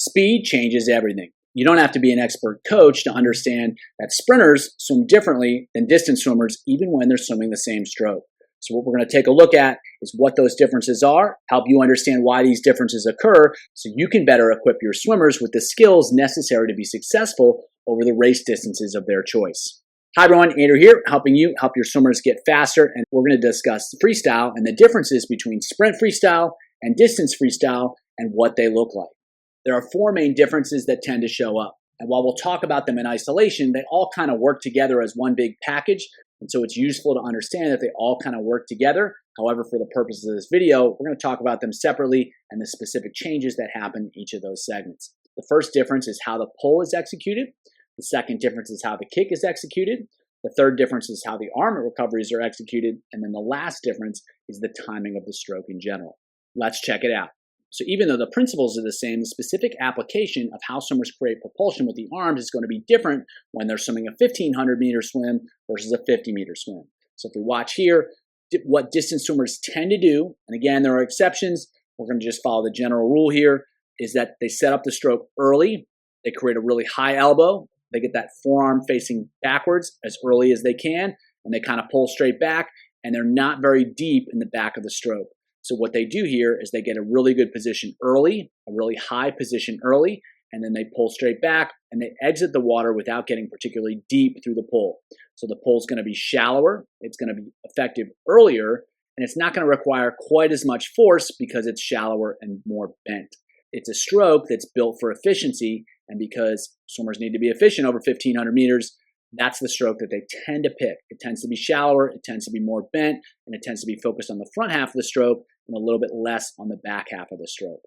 Speed changes everything. You don't have to be an expert coach to understand that sprinters swim differently than distance swimmers, even when they're swimming the same stroke. So what we're going to take a look at is what those differences are, help you understand why these differences occur so you can better equip your swimmers with the skills necessary to be successful over the race distances of their choice. Hi everyone, Andrew here, helping you help your swimmers get faster, and we're going to discuss freestyle and the differences between sprint freestyle and distance freestyle and what they look like. There are four main differences that tend to show up, and while we'll talk about them in isolation, they all kind of work together as one big package, and so it's useful to understand that they all kind of work together. However, for the purposes of this video, we're going to talk about them separately and the specific changes that happen in each of those segments. The first difference is how the pull is executed. The second difference is how the kick is executed. The third difference is how the arm recoveries are executed. And then the last difference is the timing of the stroke in general. Let's check it out. So even though the principles are the same, the specific application of how swimmers create propulsion with the arms is going to be different when they're swimming a 1,500 meter swim versus a 50 meter swim. So if we watch here, what distance swimmers tend to do, and again, there are exceptions, we're going to just follow the general rule here, is that they set up the stroke early. They create a really high elbow. They get that forearm facing backwards as early as they can, and they kind of pull straight back, and they're not very deep in the back of the stroke. So what they do here is they get a really good position early, a really high position early, and then they pull straight back, and they exit the water without getting particularly deep through the pull. So the pull is going to be shallower, it's going to be effective earlier, and it's not going to require quite as much force because it's shallower and more bent. It's a stroke that's built for efficiency, and because swimmers need to be efficient over 1,500 meters, that's the stroke that they tend to pick. It tends to be shallower, it tends to be more bent, and it tends to be focused on the front half of the stroke and a little bit less on the back half of the stroke.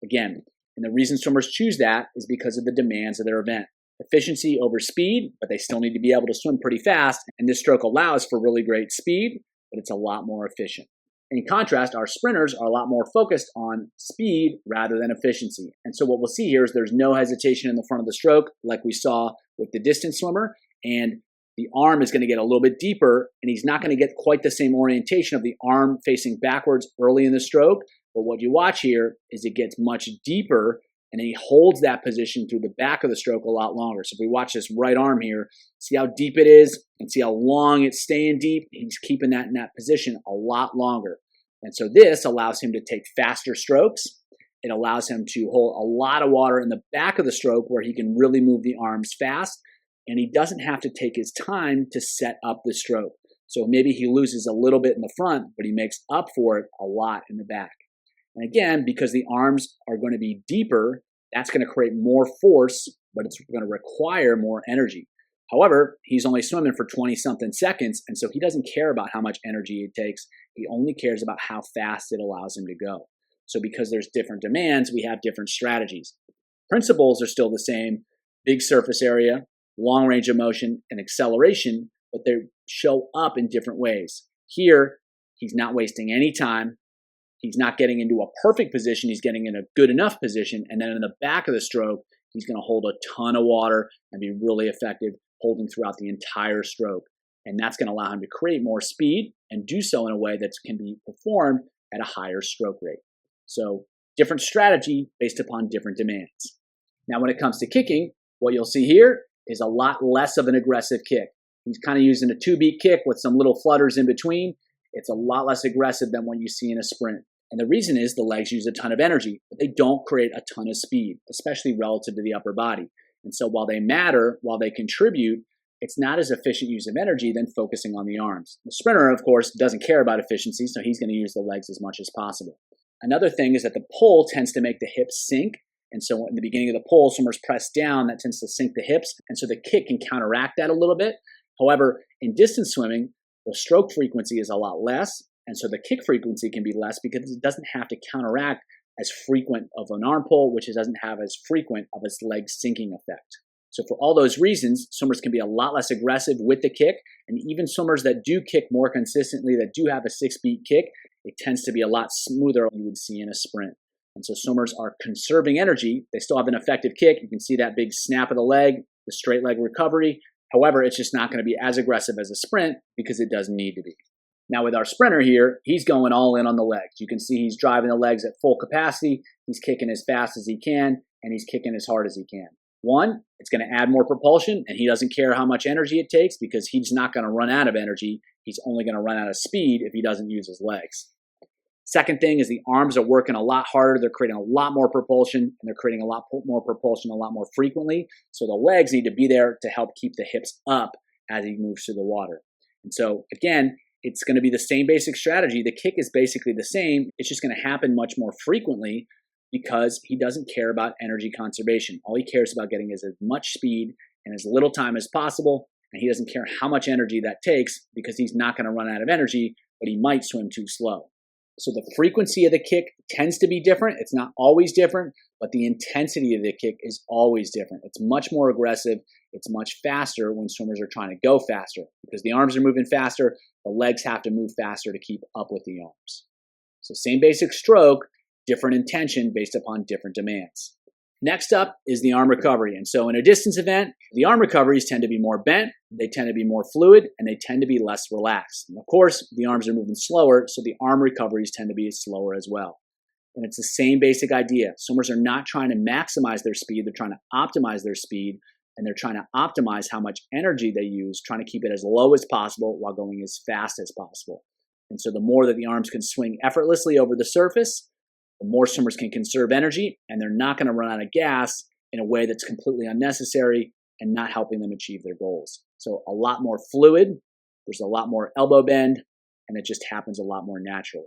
Again, and the reason swimmers choose that is because of the demands of their event. Efficiency over speed, but they still need to be able to swim pretty fast, and this stroke allows for really great speed, but it's a lot more efficient. In contrast, our sprinters are a lot more focused on speed rather than efficiency. And so what we'll see here is there's no hesitation in the front of the stroke like we saw with the distance swimmer, and the arm is going to get a little bit deeper, and he's not going to get quite the same orientation of the arm facing backwards early in the stroke. But what you watch here is it gets much deeper, and he holds that position through the back of the stroke a lot longer. So if we watch this right arm here, see how deep it is and see how long it's staying deep. He's keeping that in that position a lot longer. And so this allows him to take faster strokes. It allows him to hold a lot of water in the back of the stroke where he can really move the arms fast. And he doesn't have to take his time to set up the stroke. So maybe he loses a little bit in the front, but he makes up for it a lot in the back. And again, because the arms are going to be deeper, that's going to create more force, but it's going to require more energy. However, he's only swimming for 20-something seconds, and so he doesn't care about how much energy it takes. He only cares about how fast it allows him to go. So because there's different demands, we have different strategies. Principles are still the same: big surface area, long range of motion, and acceleration, but they show up in different ways. Here, he's not wasting any time. He's not getting into a perfect position. He's getting in a good enough position. And then in the back of the stroke, he's going to hold a ton of water and be really effective holding throughout the entire stroke. And that's going to allow him to create more speed and do so in a way that can be performed at a higher stroke rate. So different strategy based upon different demands. Now, when it comes to kicking, what you'll see here is a lot less of an aggressive kick. He's kind of using a two-beat kick with some little flutters in between. It's a lot less aggressive than what you see in a sprint. And the reason is the legs use a ton of energy, but they don't create a ton of speed, especially relative to the upper body. And so while they matter, while they contribute, it's not as efficient use of energy than focusing on the arms. The sprinter, of course, doesn't care about efficiency, so he's going to use the legs as much as possible. Another thing is that the pull tends to make the hips sink. And so in the beginning of the pull, swimmers press down, that tends to sink the hips. And so the kick can counteract that a little bit. However, in distance swimming, the stroke frequency is a lot less. And so the kick frequency can be less because it doesn't have to counteract as frequent of an arm pull, which it doesn't have as frequent of its leg sinking effect. So for all those reasons, swimmers can be a lot less aggressive with the kick. And even swimmers that do kick more consistently, that do have a 6-beat kick, it tends to be a lot smoother than you would see in a sprint. And so swimmers are conserving energy. They still have an effective kick. You can see that big snap of the leg, the straight leg recovery. However, it's just not going to be as aggressive as a sprint because it doesn't need to be. Now with our sprinter here, he's going all in on the legs. You can see he's driving the legs at full capacity. He's kicking as fast as he can, and he's kicking as hard as he can. One, it's going to add more propulsion, and he doesn't care how much energy it takes because he's not going to run out of energy. He's only going to run out of speed if he doesn't use his legs. Second thing is the arms are working a lot harder. They're creating a lot more propulsion, and they're creating a lot more propulsion a lot more frequently. So the legs need to be there to help keep the hips up as he moves through the water. And so again, it's going to be the same basic strategy. The kick is basically the same. It's just going to happen much more frequently because he doesn't care about energy conservation. All he cares about getting is as much speed in as little time as possible, and he doesn't care how much energy that takes because he's not going to run out of energy, but he might swim too slow. So the frequency of the kick tends to be different. It's not always different, but the intensity of the kick is always different. It's much more aggressive. It's much faster when swimmers are trying to go faster because the arms are moving faster. The legs have to move faster to keep up with the arms. So same basic stroke, different intention based upon different demands. Next up is the arm recovery. And so in a distance event, the arm recoveries tend to be more bent, they tend to be more fluid, and they tend to be less relaxed. And of course, the arms are moving slower, so the arm recoveries tend to be slower as well. And it's the same basic idea. Swimmers are not trying to maximize their speed, they're trying to optimize their speed, and they're trying to optimize how much energy they use, trying to keep it as low as possible while going as fast as possible. And so the more that the arms can swing effortlessly over the surface, the more swimmers can conserve energy, and they're not going to run out of gas in a way that's completely unnecessary and not helping them achieve their goals. So a lot more fluid, there's a lot more elbow bend, and it just happens a lot more naturally.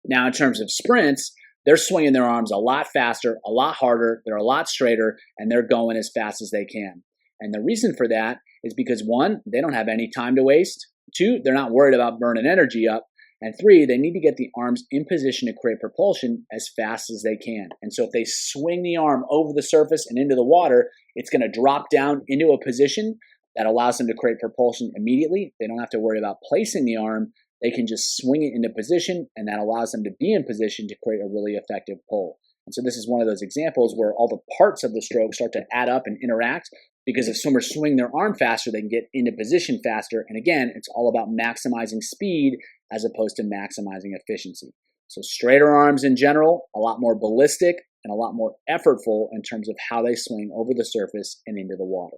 Now, in terms of sprints, they're swinging their arms a lot faster, a lot harder, they're a lot straighter, and they're going as fast as they can. And the reason for that is because one, they don't have any time to waste. Two, they're not worried about burning energy up. And three, they need to get the arms in position to create propulsion as fast as they can. And so if they swing the arm over the surface and into the water, it's going to drop down into a position that allows them to create propulsion immediately. They don't have to worry about placing the arm. They can just swing it into position, and that allows them to be in position to create a really effective pull. And so this is one of those examples where all the parts of the stroke start to add up and interact, because if swimmers swing their arm faster, they can get into position faster. And again, it's all about maximizing speed as opposed to maximizing efficiency. So straighter arms in general, a lot more ballistic and a lot more effortful in terms of how they swing over the surface and into the water.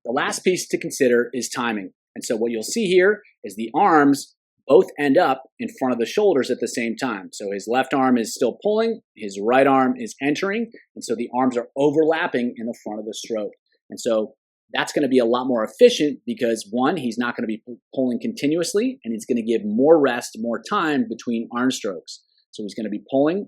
The last piece to consider is timing. And so what you'll see here is the arms both end up in front of the shoulders at the same time. So his left arm is still pulling, his right arm is entering, and so the arms are overlapping in the front of the stroke. And so that's going to be a lot more efficient because one, he's not going to be pulling continuously, and he's going to give more rest, more time between arm strokes. So he's going to be pulling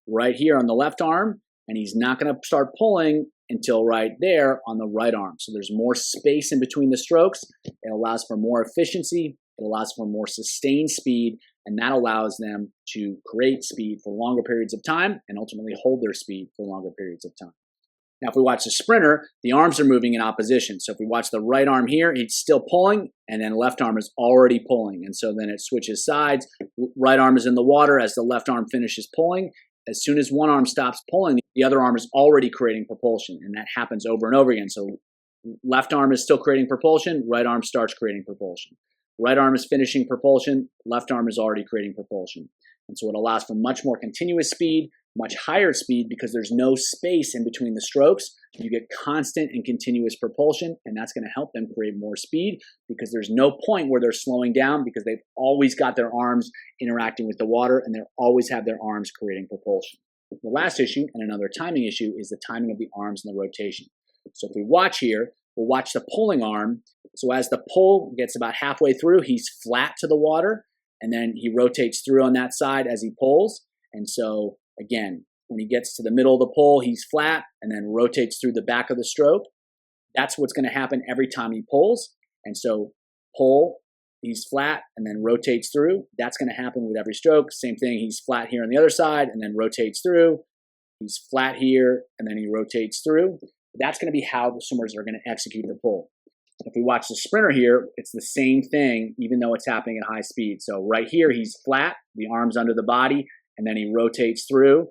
right here on the left arm, and he's not going to start pulling until right there on the right arm. So there's more space in between the strokes. It allows for more efficiency. It allows for more sustained speed, and that allows them to create speed for longer periods of time and ultimately hold their speed for longer periods of time. Now, if we watch the sprinter, the arms are moving in opposition. So if we watch the right arm here, he's still pulling, and then left arm is already pulling. And so then it switches sides. Right arm is in the water as the left arm finishes pulling. As soon as one arm stops pulling, the other arm is already creating propulsion, and that happens over and over again. So left arm is still creating propulsion, right arm starts creating propulsion. Right arm is finishing propulsion, left arm is already creating propulsion. And so it allows for much more continuous speed, much higher speed because there's no space in between the strokes. You get constant and continuous propulsion, and that's going to help them create more speed because there's no point where they're slowing down because they've always got their arms interacting with the water and they always have their arms creating propulsion. The last issue, and another timing issue, is the timing of the arms and the rotation. So if we watch here, we'll watch the pulling arm. So as the pull gets about halfway through, he's flat to the water, and then he rotates through on that side as he pulls. And so again, when he gets to the middle of the pull, he's flat and then rotates through the back of the stroke. That's what's going to happen every time he pulls. And so pull, he's flat and then rotates through. That's going to happen with every stroke. Same thing, he's flat here on the other side and then rotates through. He's flat here and then he rotates through. That's going to be how the swimmers are going to execute the pull. If we watch the sprinter here, it's the same thing, even though it's happening at high speed. So right here, he's flat, the arm's under the body, and then he rotates through.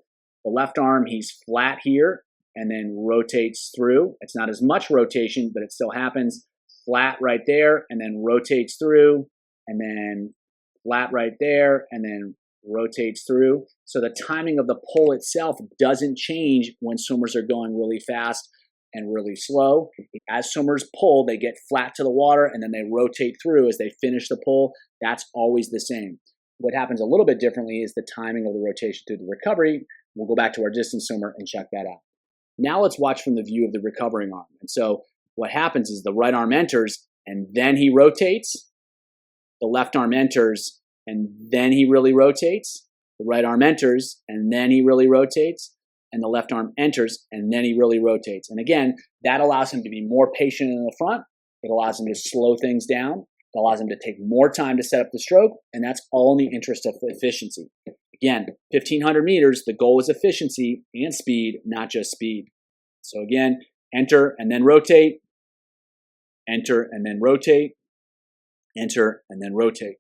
The left arm, he's flat here, and then rotates through. It's not as much rotation, but it still happens. Flat right there, and then rotates through, and then flat right there, and then rotates through. So the timing of the pull itself doesn't change when swimmers are going really fast and really slow. As swimmers pull, they get flat to the water and then they rotate through as they finish the pull. That's always the same. What happens a little bit differently is the timing of the rotation through the recovery. We'll go back to our distance swimmer and check that out. Now let's watch from the view of the recovering arm. And so what happens is the right arm enters and then he rotates. The left arm enters and then he really rotates. The right arm enters and then he really rotates. And the left arm enters and then he really rotates. And again, that allows him to be more patient in the front. It allows him to slow things down. It allows him to take more time to set up the stroke. And that's all in the interest of efficiency. Again, 1,500 meters, the goal is efficiency and speed, not just speed. So again, enter and then rotate, enter and then rotate, enter and then rotate.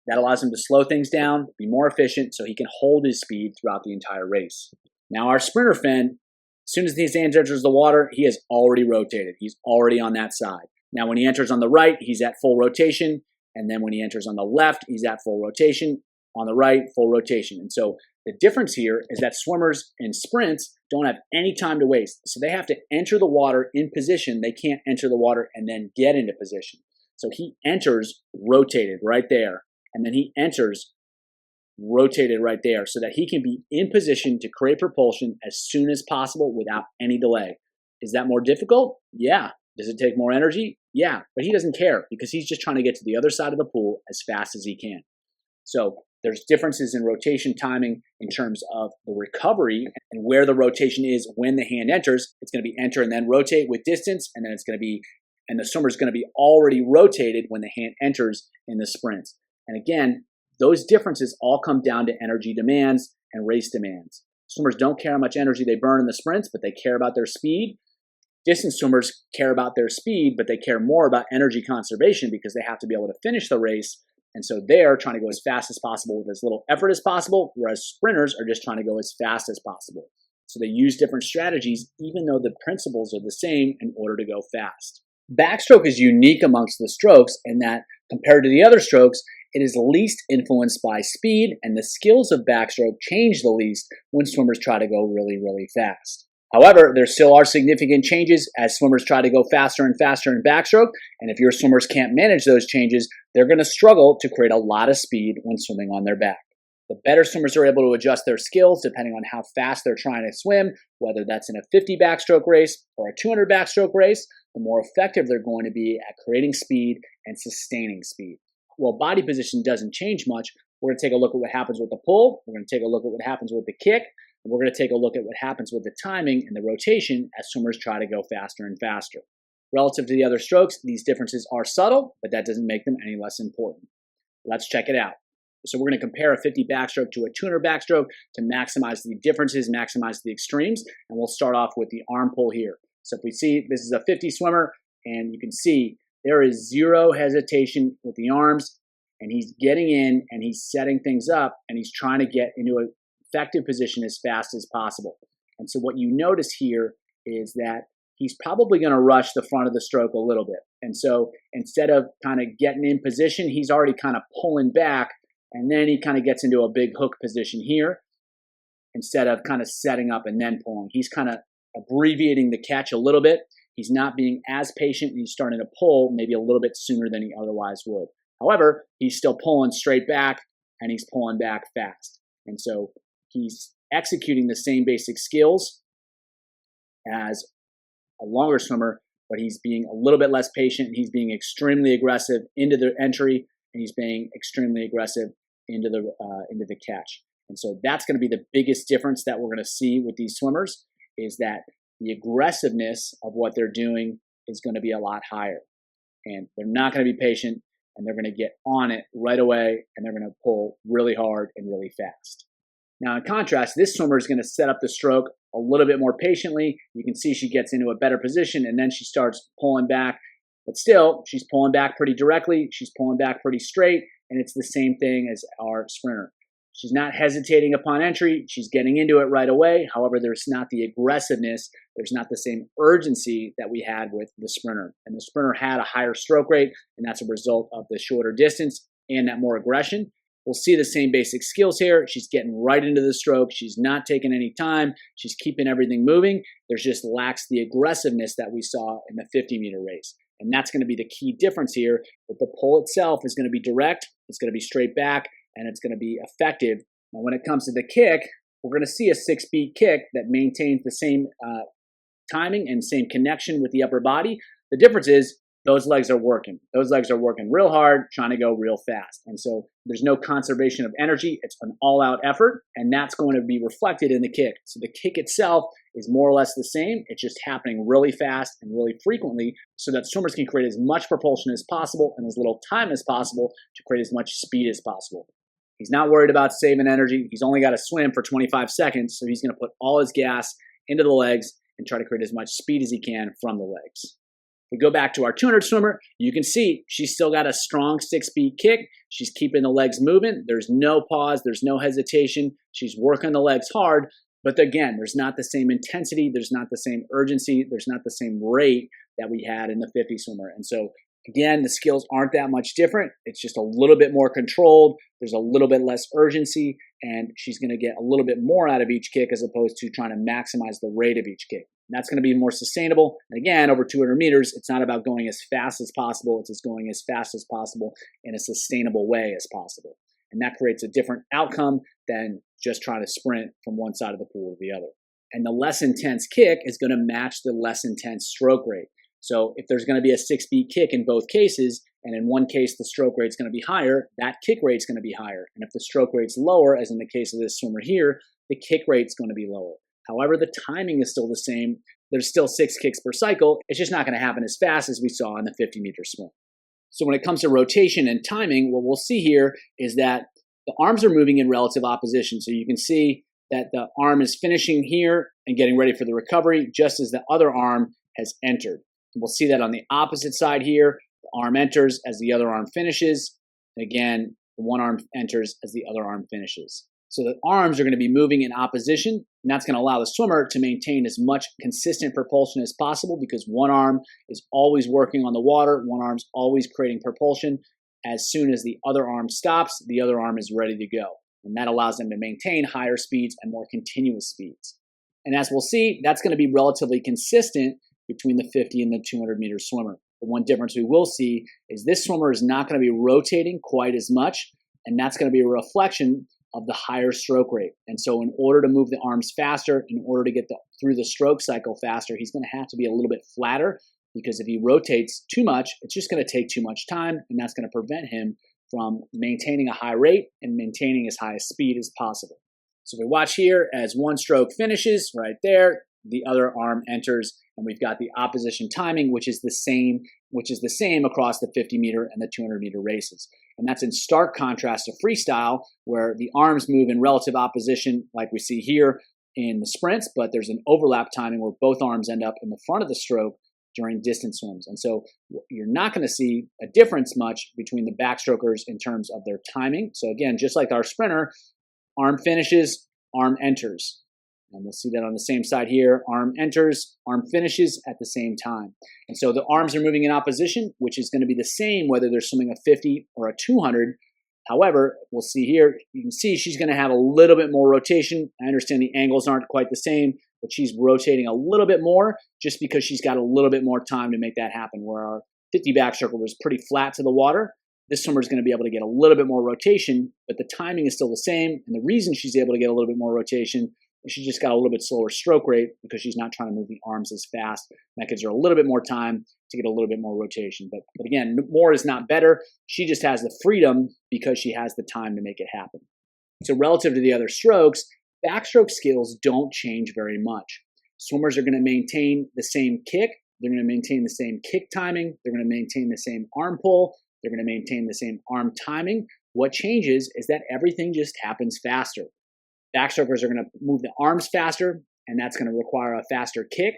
That allows him to slow things down, be more efficient, so he can hold his speed throughout the entire race. Now our sprinter fin, as soon as his hand enters the water, he has already rotated. He's already on that side. Now when he enters on the right, he's at full rotation. And then when he enters on the left, he's at full rotation. On the right, full rotation. And so the difference here is that swimmers in sprints don't have any time to waste. So they have to enter the water in position. They can't enter the water and then get into position. So he enters rotated right there. And then he enters rotated right there so that he can be in position to create propulsion as soon as possible without any delay. Is that more difficult? Yeah. Does it take more energy? Yeah. But he doesn't care because he's just trying to get to the other side of the pool as fast as he can. So there's differences in rotation timing in terms of the recovery and where the rotation is when the hand enters. It's going to be enter and then rotate with distance, and then it's going to be, and the swimmer is going to be already rotated when the hand enters in the sprint. And again, those differences all come down to energy demands and race demands. Swimmers don't care how much energy they burn in the sprints, but they care about their speed. Distance swimmers care about their speed, but they care more about energy conservation because they have to be able to finish the race. And so they're trying to go as fast as possible with as little effort as possible, whereas sprinters are just trying to go as fast as possible. So they use different strategies, even though the principles are the same in order to go fast. Backstroke is unique amongst the strokes in that compared to the other strokes, it is least influenced by speed, and the skills of backstroke change the least when swimmers try to go really, really fast. However, there still are significant changes as swimmers try to go faster and faster in backstroke, and if your swimmers can't manage those changes, they're going to struggle to create a lot of speed when swimming on their back. The better swimmers are able to adjust their skills depending on how fast they're trying to swim, whether that's in a 50 backstroke race or a 200 backstroke race, the more effective they're going to be at creating speed and sustaining speed. Well, body position doesn't change much. We're going to take a look at what happens with the pull. We're going to take a look at what happens with the kick. And we're going to take a look at what happens with the timing and the rotation as swimmers try to go faster and faster. Relative to the other strokes, these differences are subtle, but that doesn't make them any less important. Let's check it out. So we're going to compare a 50 backstroke to a 200 backstroke to maximize the differences, maximize the extremes, and we'll start off with the arm pull here. So if we see this is a 50 swimmer, and you can see there is zero hesitation with the arms, and he's getting in and he's setting things up and he's trying to get into an effective position as fast as possible. And so what you notice here is that he's probably going to rush the front of the stroke a little bit. And so instead of kind of getting in position, he's already kind of pulling back, and then he kind of gets into a big hook position here instead of kind of setting up and then pulling. He's kind of abbreviating the catch a little bit. He's not being as patient, and he's starting to pull maybe a little bit sooner than he otherwise would. However, he's still pulling straight back, and he's pulling back fast. And so he's executing the same basic skills as a longer swimmer, but he's being a little bit less patient. He's being extremely aggressive into the entry, and he's being extremely aggressive into the catch. And so that's going to be the biggest difference that we're going to see with these swimmers, is that the aggressiveness of what they're doing is going to be a lot higher. And they're not going to be patient, and they're going to get on it right away, and they're going to pull really hard and really fast. Now, in contrast, this swimmer is going to set up the stroke a little bit more patiently. You can see she gets into a better position, and then she starts pulling back. But still, she's pulling back pretty directly. She's pulling back pretty straight, and it's the same thing as our sprinter. She's not hesitating upon entry. She's getting into it right away. However, there's not the aggressiveness. There's not the same urgency that we had with the sprinter. And the sprinter had a higher stroke rate, and that's a result of the shorter distance and that more aggression. we'll see the same basic skills here. She's getting right into the stroke. She's not taking any time. She's keeping everything moving. There's just lacks the aggressiveness that we saw in the 50-meter race. And that's going to be the key difference here. But the pull itself is going to be direct. It's going to be straight back, and it's going to be effective. Now, when it comes to the kick, we're going to see a 6-beat kick that maintains the same timing and same connection with the upper body. The difference is those legs are working. Those legs are working real hard, trying to go real fast. And so there's no conservation of energy. It's an all-out effort, and that's going to be reflected in the kick. So the kick itself is more or less the same. It's just happening really fast and really frequently so that swimmers can create as much propulsion as possible and as little time as possible to create as much speed as possible. He's not worried about saving energy. He's only got to swim for 25 seconds, so he's going to put all his gas into the legs and try to create as much speed as he can from the legs. If we go back to our 200 swimmer, you can see she's still got a strong 6-beat kick. She's keeping the legs moving. There's no pause. There's no hesitation. She's working the legs hard. But again, there's not the same intensity. There's not the same urgency. There's not the same rate that we had in the 50 swimmer. And so again, the skills aren't that much different. It's just a little bit more controlled. There's a little bit less urgency, and she's going to get a little bit more out of each kick as opposed to trying to maximize the rate of each kick. And that's going to be more sustainable. And again, over 200 meters, it's not about going as fast as possible. It's just going as fast as possible in a sustainable way as possible. And that creates a different outcome than just trying to sprint from one side of the pool to the other. And the less intense kick is going to match the less intense stroke rate. So if there's going to be a 6-beat kick in both cases, and in one case the stroke rate's going to be higher, that kick rate's going to be higher. And if the stroke rate's lower, as in the case of this swimmer here, the kick rate's going to be lower. However, the timing is still the same. There's still 6 kicks per cycle. It's just not going to happen as fast as we saw in the 50-meter swim. So when it comes to rotation and timing, what we'll see here is that the arms are moving in relative opposition. So you can see that the arm is finishing here and getting ready for the recovery, just as the other arm has entered. We'll see that on the opposite side here. The arm enters as the other arm finishes. And again, the one arm enters as the other arm finishes. So the arms are going to be moving in opposition, and that's going to allow the swimmer to maintain as much consistent propulsion as possible because one arm is always working on the water, one arm's always creating propulsion. As soon as the other arm stops, the other arm is ready to go. And that allows them to maintain higher speeds and more continuous speeds. And as we'll see, that's going to be relatively consistent between the 50 and the 200-meter swimmer. The one difference we will see is this swimmer is not going to be rotating quite as much, and that's going to be a reflection of the higher stroke rate. And so in order to move the arms faster, in order to get through the stroke cycle faster, he's going to have to be a little bit flatter because if he rotates too much, it's just going to take too much time, and that's going to prevent him from maintaining a high rate and maintaining as high a speed as possible. So we watch here as one stroke finishes right there, the other arm enters, and we've got the opposition timing, which is the same across the 50-meter and the 200-meter races. And that's in stark contrast to freestyle, where the arms move in relative opposition like we see here in the sprints, but there's an overlap timing where both arms end up in the front of the stroke during distance swims. And so you're not going to see a difference much between the backstrokers in terms of their timing. So again, just like our sprinter, arm finishes, arm enters. And we'll see that on the same side here. Arm enters, arm finishes at the same time. And so the arms are moving in opposition, which is going to be the same whether they're swimming a 50 or a 200. However, we'll see here, you can see she's going to have a little bit more rotation. I understand the angles aren't quite the same, but she's rotating a little bit more just because she's got a little bit more time to make that happen. Where our 50 backstroke was pretty flat to the water, this swimmer is going to be able to get a little bit more rotation, but the timing is still the same. And the reason she's able to get a little bit more rotation is she just got a little bit slower stroke rate because she's not trying to move the arms as fast. That gives her a little bit more time to get a little bit more rotation. But again, more is not better. She just has the freedom because she has the time to make it happen. So relative to the other strokes, backstroke skills don't change very much. Swimmers are going to maintain the same kick. They're going to maintain the same kick timing. They're going to maintain the same arm pull. They're going to maintain the same arm timing. What changes is that everything just happens faster. Backstrokers are going to move the arms faster, and that's going to require a faster kick.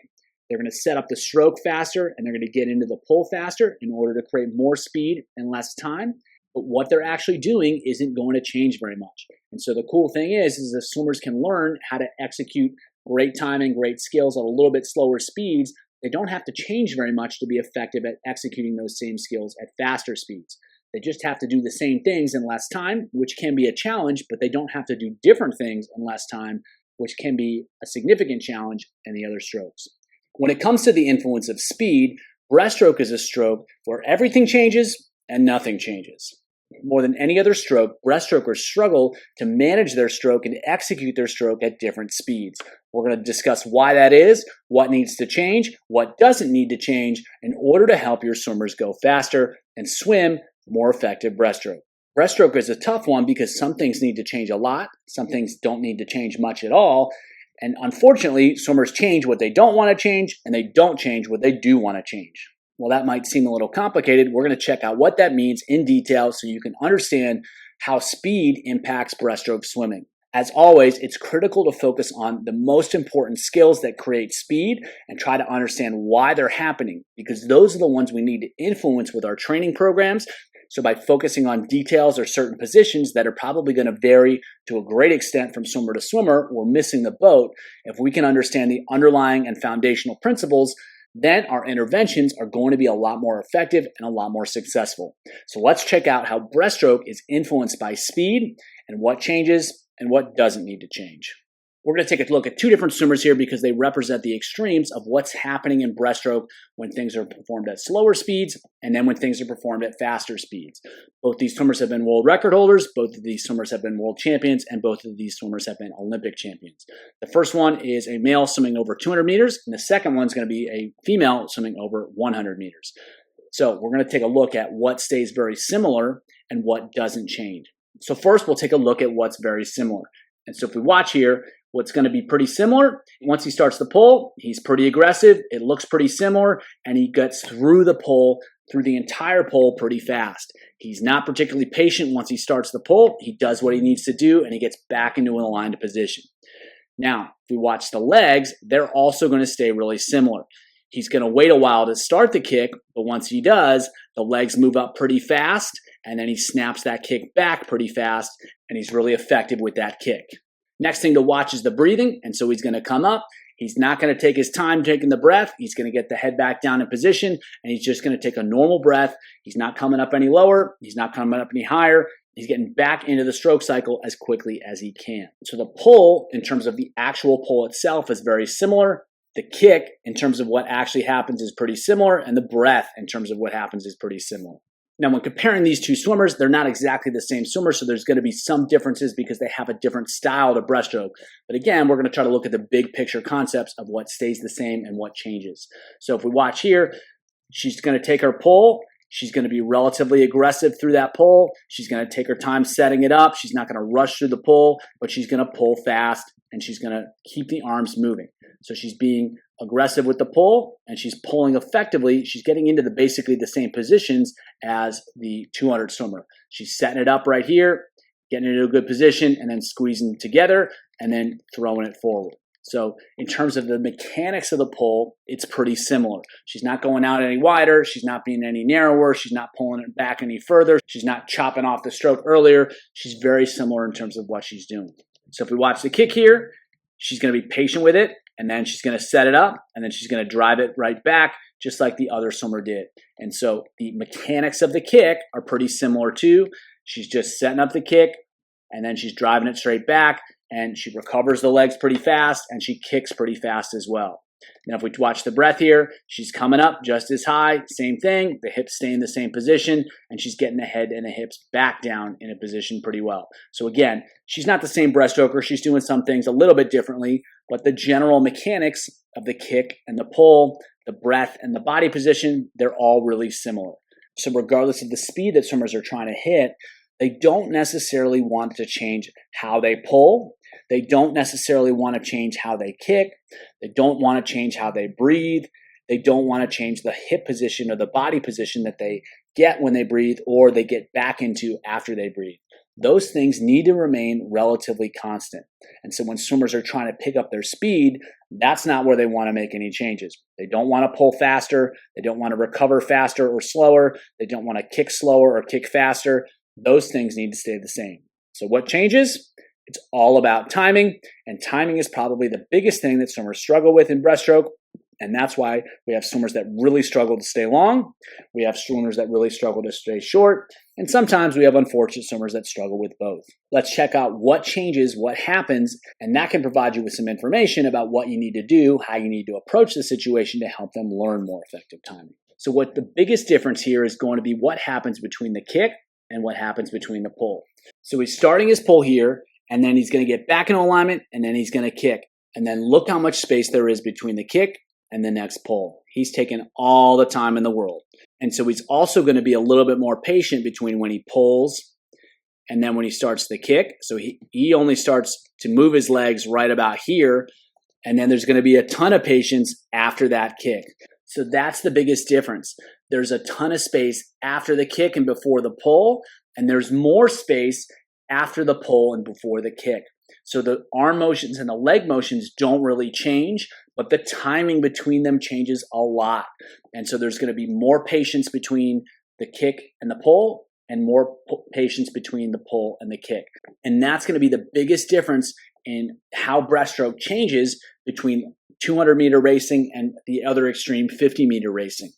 They're going to set up the stroke faster, and they're going to get into the pull faster in order to create more speed and less time. But what they're actually doing isn't going to change very much. And so the cool thing is the swimmers can learn how to execute great timing, great skills at a little bit slower speeds. They don't have to change very much to be effective at executing those same skills at faster speeds. They just have to do the same things in less time, which can be a challenge, but they don't have to do different things in less time, which can be a significant challenge in the other strokes. When it comes to the influence of speed, breaststroke is a stroke where everything changes and nothing changes. More than any other stroke, breaststrokers struggle to manage their stroke and execute their stroke at different speeds. We're going to discuss why that is, what needs to change, what doesn't need to change in order to help your swimmers go faster and swim more effective breaststroke. Breaststroke is a tough one because some things need to change a lot, some things don't need to change much at all, and unfortunately, swimmers change what they don't want to change and they don't change what they do want to change. Well, that might seem a little complicated. We're going to check out what that means in detail so you can understand how speed impacts breaststroke swimming. As always, it's critical to focus on the most important skills that create speed and try to understand why they're happening, because those are the ones we need to influence with our training programs. So by focusing on details or certain positions that are probably going to vary to a great extent from swimmer to swimmer, we're missing the boat. If we can understand the underlying and foundational principles, then our interventions are going to be a lot more effective and a lot more successful. So let's check out how breaststroke is influenced by speed and what changes and what doesn't need to change. We're going to take a look at two different swimmers here because they represent the extremes of what's happening in breaststroke when things are performed at slower speeds and then when things are performed at faster speeds. Both these swimmers have been world record holders, both of these swimmers have been world champions, and both of these swimmers have been Olympic champions. The first one is a male swimming over 200 meters, and the second one is going to be a female swimming over 100 meters. So we're going to take a look at what stays very similar and what doesn't change. So first, we'll take a look at what's very similar. And so if we watch here, what's going to be pretty similar, once he starts the pull, he's pretty aggressive, it looks pretty similar, and he gets through the pull, through the entire pull pretty fast. He's not particularly patient once he starts the pull. He does what he needs to do, and he gets back into an aligned position. Now, if we watch the legs, they're also going to stay really similar. He's going to wait a while to start the kick, but once he does, the legs move up pretty fast, and then he snaps that kick back pretty fast, and he's really effective with that kick. Next thing to watch is the breathing, and so he's going to come up. He's not going to take his time taking the breath. He's going to get the head back down in position, and he's just going to take a normal breath. He's not coming up any lower. He's not coming up any higher. He's getting back into the stroke cycle as quickly as he can. So the pull, in terms of the actual pull itself, is very similar. The kick, in terms of what actually happens, is pretty similar, and the breath, in terms of what happens, is pretty similar. Now, when comparing these two swimmers, they're not exactly the same swimmer, so there's going to be some differences because they have a different style to breaststroke. But again, we're going to try to look at the big picture concepts of what stays the same and what changes. So if we watch here, she's going to take her pull. She's going to be relatively aggressive through that pull. She's going to take her time setting it up. She's not going to rush through the pull, but she's going to pull fast, and she's going to keep the arms moving. So she's being aggressive with the pull, and she's pulling effectively. She's getting into basically the same positions as the 200 swimmer. She's setting it up right here, getting into a good position, and then squeezing together, and then throwing it forward. So in terms of the mechanics of the pull, it's pretty similar. She's not going out any wider. She's not being any narrower. She's not pulling it back any further. She's not chopping off the stroke earlier. She's very similar in terms of what she's doing. So if we watch the kick here, she's going to be patient with it, and then she's going to set it up, and then she's going to drive it right back, just like the other swimmer did. And so the mechanics of the kick are pretty similar too. She's just setting up the kick, and then she's driving it straight back, and she recovers the legs pretty fast, and she kicks pretty fast as well. Now, if we watch the breath here, she's coming up just as high, same thing. The hips stay in the same position, and she's getting the head and the hips back down in a position pretty well. So again, she's not the same breaststroker. She's doing some things a little bit differently, but the general mechanics of the kick and the pull, the breath and the body position, they're all really similar. So regardless of the speed that swimmers are trying to hit, they don't necessarily want to change how they pull. They don't necessarily want to change how they kick. They don't want to change how they breathe. They don't want to change the hip position or the body position that they get when they breathe or they get back into after they breathe. Those things need to remain relatively constant. And so when swimmers are trying to pick up their speed, that's not where they want to make any changes. They don't want to pull faster. They don't want to recover faster or slower. They don't want to kick slower or kick faster. Those things need to stay the same. So what changes? It's all about timing, and timing is probably the biggest thing that swimmers struggle with in breaststroke. And that's why we have swimmers that really struggle to stay long. We have swimmers that really struggle to stay short. And sometimes we have unfortunate swimmers that struggle with both. Let's check out what changes, what happens, and that can provide you with some information about what you need to do, how you need to approach the situation to help them learn more effective timing. So what the biggest difference here is going to be what happens between the kick and what happens between the pull. So he's starting his pull here, and then he's going to get back in alignment, and then he's going to kick. And then look how much space there is between the kick and the next pull. He's taken all the time in the world. And so he's also going to be a little bit more patient between when he pulls and then when he starts the kick. So he only starts to move his legs right about here. And then there's going to be a ton of patience after that kick. So that's the biggest difference. There's a ton of space after the kick and before the pull, and there's more space after the pull and before the kick. So the arm motions and the leg motions don't really change, but the timing between them changes a lot. And so there's going to be more patience between the kick and the pull, and more patience between the pull and the kick. And that's going to be the biggest difference in how breaststroke changes between 200-meter racing and the other extreme 50-meter racing.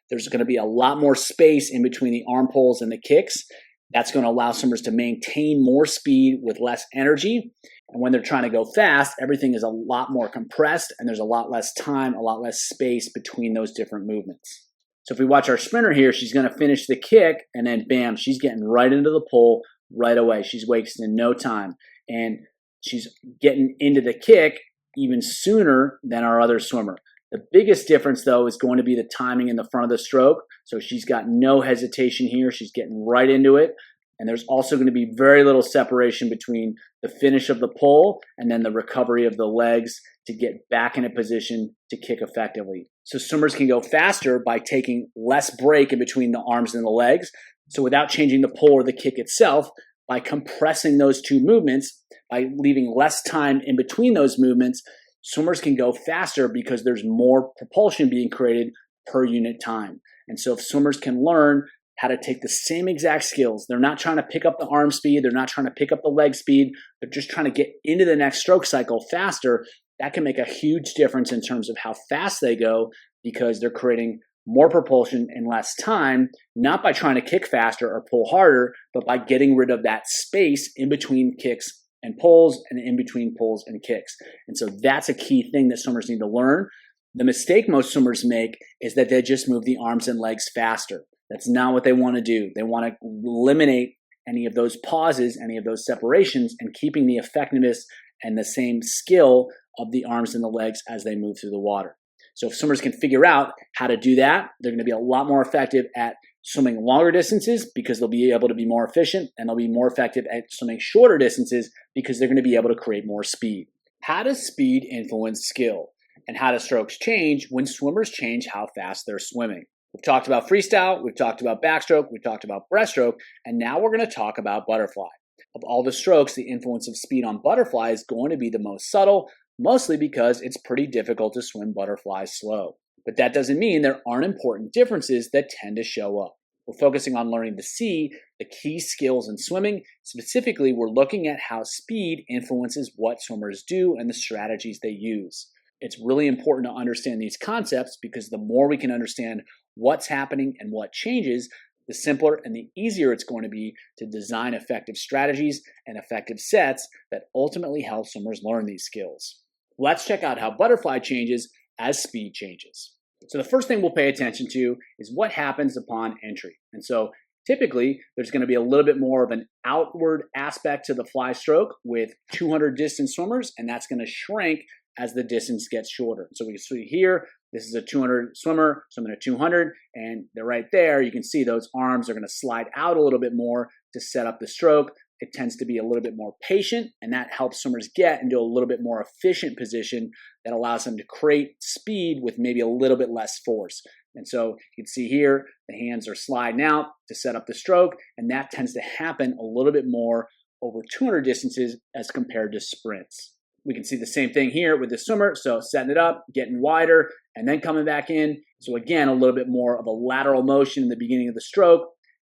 There's going to be a lot more space in between the arm pulls and the kicks. That's going to allow swimmers to maintain more speed with less energy. And when they're trying to go fast, everything is a lot more compressed, and there's a lot less time, a lot less space between those different movements. So if we watch our sprinter here, she's going to finish the kick, and then bam, she's getting right into the pull right away. She's wasting no time. And she's getting into the kick even sooner than our other swimmer. The biggest difference, though, is going to be the timing in the front of the stroke. So she's got no hesitation here. She's getting right into it. And there's also going to be very little separation between the finish of the pull and then the recovery of the legs to get back in a position to kick effectively. So swimmers can go faster by taking less break in between the arms and the legs. So without changing the pull or the kick itself, by compressing those two movements, by leaving less time in between those movements, swimmers can go faster because there's more propulsion being created per unit time. And so if swimmers can learn how to take the same exact skills, they're not trying to pick up the arm speed, they're not trying to pick up the leg speed, they're just trying to get into the next stroke cycle faster, that can make a huge difference in terms of how fast they go because they're creating more propulsion in less time, not by trying to kick faster or pull harder, but by getting rid of that space in between kicks and pulls and in between pulls and kicks. And so that's a key thing that swimmers need to learn. The mistake most swimmers make is that they just move the arms and legs faster. That's not what they want to do. They want to eliminate any of those pauses, any of those separations, and keeping the effectiveness and the same skill of the arms and the legs as they move through the water. So if swimmers can figure out how to do that, they're going to be a lot more effective at swimming longer distances because they'll be able to be more efficient, and they'll be more effective at swimming shorter distances because they're going to be able to create more speed. How does speed influence skill? And how do strokes change when swimmers change how fast they're swimming? We've talked about freestyle, we've talked about backstroke, we've talked about breaststroke, and now we're going to talk about butterfly. Of all the strokes, the influence of speed on butterfly is going to be the most subtle, mostly because it's pretty difficult to swim butterfly slow. But that doesn't mean there aren't important differences that tend to show up. We're focusing on learning to see the key skills in swimming. Specifically, we're looking at how speed influences what swimmers do and the strategies they use. It's really important to understand these concepts because the more we can understand what's happening and what changes, the simpler and the easier it's going to be to design effective strategies and effective sets that ultimately help swimmers learn these skills. Let's check out how butterfly changes as speed changes. So the first thing we'll pay attention to is what happens upon entry. And so typically there's going to be a little bit more of an outward aspect to the fly stroke with 200 distance swimmers, and that's going to shrink as the distance gets shorter. So we can see here, this is a 200 swimmer, swimming at 200, and they're right there. You can see those arms are going to slide out a little bit more to set up the stroke. It tends to be a little bit more patient, and that helps swimmers get into a little bit more efficient position that allows them to create speed with maybe a little bit less force. And so you can see here, the hands are sliding out to set up the stroke, and that tends to happen a little bit more over 200 distances as compared to sprints. We can see the same thing here with the swimmer. So setting it up, getting wider, and then coming back in. So again, a little bit more of a lateral motion in the beginning of the stroke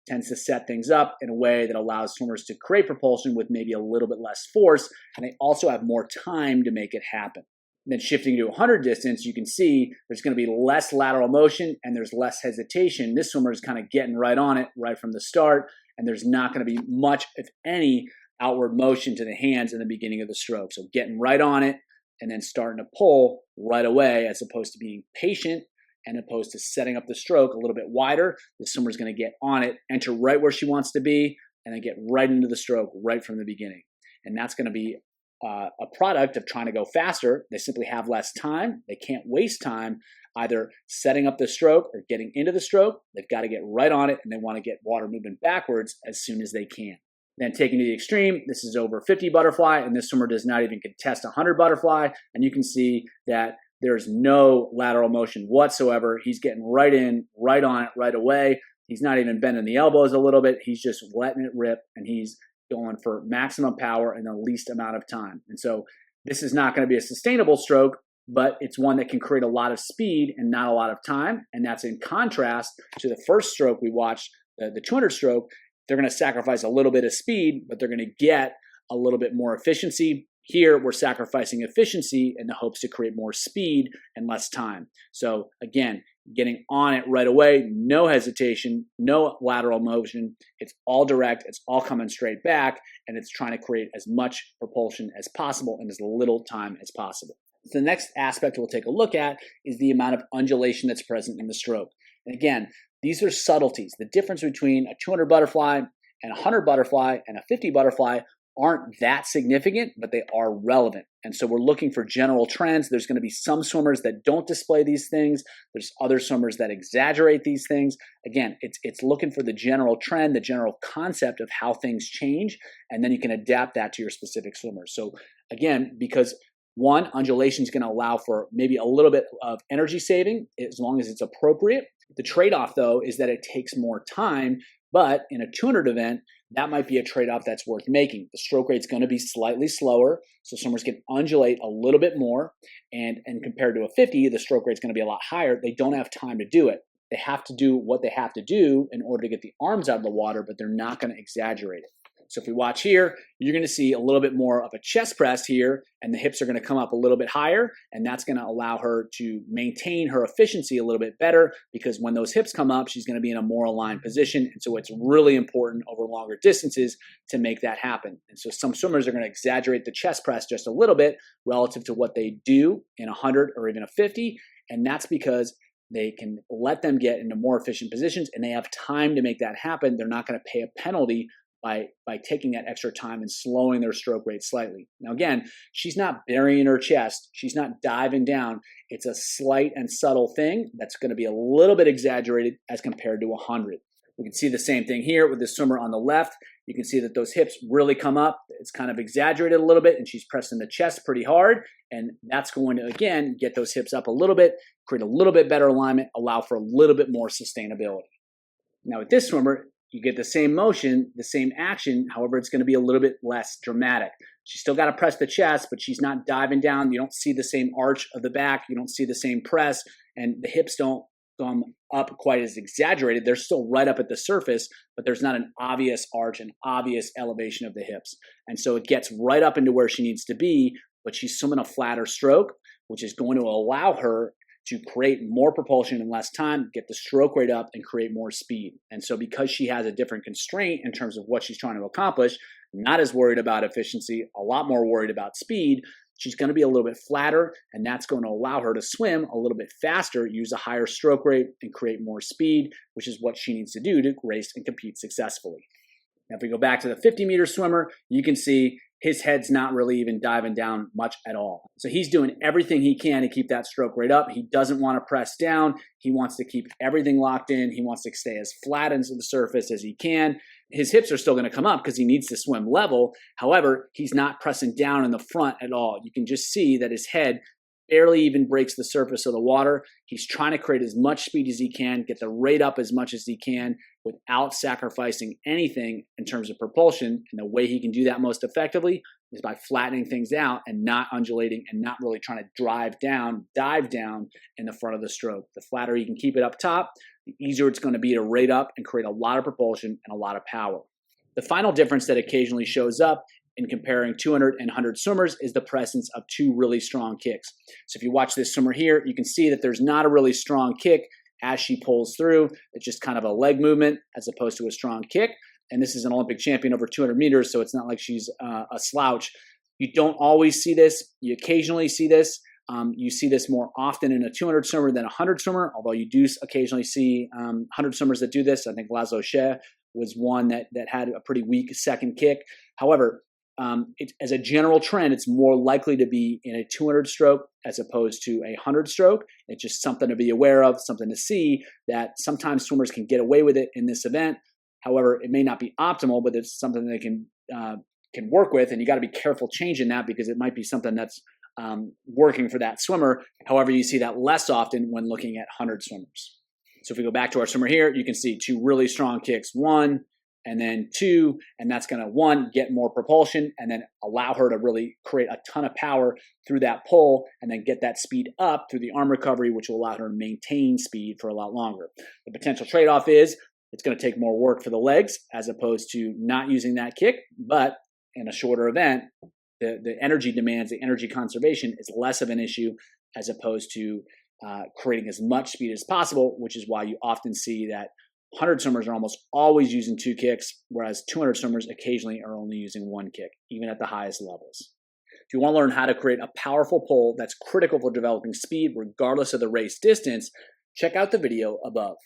tends to set things up in a way that allows swimmers to create propulsion with maybe a little bit less force, and they also have more time to make it happen. And then shifting to 100 distance, you can see there's going to be less lateral motion and there's less hesitation. This swimmer is kind of getting right on it right from the start, and there's not going to be much, if any, outward motion to the hands in the beginning of the stroke. So getting right on it and then starting to pull right away, as opposed to being patient and opposed to setting up the stroke a little bit wider. The swimmer's going to get on it, enter right where she wants to be, and then get right into the stroke right from the beginning. And that's going to be a product of trying to go faster. They simply have less time. They can't waste time either setting up the stroke or getting into the stroke. They've got to get right on it, and they want to get water moving backwards as soon as they can. Then taking to the extreme, this is over 50 butterfly, and this swimmer does not even contest 100 butterfly. And you can see that there's no lateral motion whatsoever. He's getting right in, right on it, right away. He's not even bending the elbows a little bit. He's just letting it rip, and he's going for maximum power in the least amount of time. And so this is not going to be a sustainable stroke, but it's one that can create a lot of speed and not a lot of time. And that's in contrast to the first stroke we watched, the 200 stroke. They're going to sacrifice a little bit of speed, but they're going to get a little bit more efficiency. Here, we're sacrificing efficiency in the hopes to create more speed and less time. So again, getting on it right away, no hesitation, no lateral motion. It's all direct, it's all coming straight back, and it's trying to create as much propulsion as possible in as little time as possible. So the next aspect we'll take a look at is the amount of undulation that's present in the stroke. And again, these are subtleties. The difference between a 200 butterfly and a 100 butterfly and a 50 butterfly aren't that significant, but they are relevant. And so we're looking for general trends. There's going to be some swimmers that don't display these things. There's other swimmers that exaggerate these things. Again, it's looking for the general trend, the general concept of how things change, and then you can adapt that to your specific swimmers. So again, because one, undulation is going to allow for maybe a little bit of energy saving as long as it's appropriate. The trade-off, though, is that it takes more time, but in a 200 event, that might be a trade-off that's worth making. The stroke rate's going to be slightly slower, so swimmers can undulate a little bit more, and compared to a 50, the stroke rate's going to be a lot higher. They don't have time to do it. They have to do what they have to do in order to get the arms out of the water, but they're not going to exaggerate it. So if we watch here, you're going to see a little bit more of a chest press here, and the hips are going to come up a little bit higher, and that's going to allow her to maintain her efficiency a little bit better, because when those hips come up, she's going to be in a more aligned position. And so it's really important over longer distances to make that happen. And so some swimmers are going to exaggerate the chest press just a little bit relative to what they do in a 100 or even a 50, and that's because they can let them get into more efficient positions, and they have time to make that happen. They're not going to pay a penalty by taking that extra time and slowing their stroke rate slightly. Now again, she's not burying her chest. She's not diving down. It's a slight and subtle thing that's going to be a little bit exaggerated as compared to 100. We can see the same thing here with the swimmer on the left. You can see that those hips really come up. It's kind of exaggerated a little bit, and she's pressing the chest pretty hard. And that's going to, again, get those hips up a little bit, create a little bit better alignment, allow for a little bit more sustainability. Now with this swimmer, you get the same motion, the same action, however, it's going to be a little bit less dramatic. She's still got to press the chest, but she's not diving down. You don't see the same arch of the back. You don't see the same press, and the hips don't come up quite as exaggerated. They're still right up at the surface, but there's not an obvious arch, an obvious elevation of the hips. And so it gets right up into where she needs to be, but she's swimming a flatter stroke, which is going to allow her to create more propulsion in less time, get the stroke rate up, and create more speed. And so because she has a different constraint in terms of what she's trying to accomplish, not as worried about efficiency, a lot more worried about speed, she's going to be a little bit flatter, and that's going to allow her to swim a little bit faster, use a higher stroke rate, and create more speed, which is what she needs to do to race and compete successfully. Now, if we go back to the 50-meter swimmer, you can see his head's not really even diving down much at all. So he's doing everything he can to keep that stroke rate up. He doesn't want to press down. He wants to keep everything locked in. He wants to stay as flat into the surface as he can. His hips are still going to come up because he needs to swim level. However, he's not pressing down in the front at all. You can just see that his head barely even breaks the surface of the water. He's trying to create as much speed as he can, get the rate up as much as he can without sacrificing anything in terms of propulsion. And the way he can do that most effectively is by flattening things out and not undulating and not really trying to dive down in the front of the stroke. The flatter he can keep it up top, the easier it's going to be to rate up and create a lot of propulsion and a lot of power. The final difference that occasionally shows up in comparing 200 and 100 swimmers is the presence of two really strong kicks. So if you watch this swimmer here, you can see that there's not a really strong kick as she pulls through. It's just kind of a leg movement as opposed to a strong kick. And this is an Olympic champion over 200 meters, so it's not like she's a slouch. You don't always see this. You occasionally see this. You see this more often in a 200 swimmer than a 100 swimmer, although you do occasionally see 100 swimmers that do this. I think Laszlo Sheh was one that had a pretty weak second kick. However, as a general trend, it's more likely to be in a 200 stroke as opposed to a 100 stroke. It's just something to be aware of, something to see, that sometimes swimmers can get away with it in this event. However, it may not be optimal, but it's something they can work with, and you got to be careful changing that because it might be something that's working for that swimmer. However, you see that less often when looking at 100 swimmers. So if we go back to our swimmer here, you can see two really strong kicks, one and then two, and that's going to, one, get more propulsion and then allow her to really create a ton of power through that pull and then get that speed up through the arm recovery, which will allow her to maintain speed for a lot longer. The potential trade-off is it's going to take more work for the legs as opposed to not using that kick, but in a shorter event, the energy demands, the energy conservation is less of an issue as opposed to creating as much speed as possible, which is why you often see that 100 swimmers are almost always using two kicks, whereas 200 swimmers occasionally are only using one kick, even at the highest levels. If you want to learn how to create a powerful pull that's critical for developing speed regardless of the race distance, check out the video above.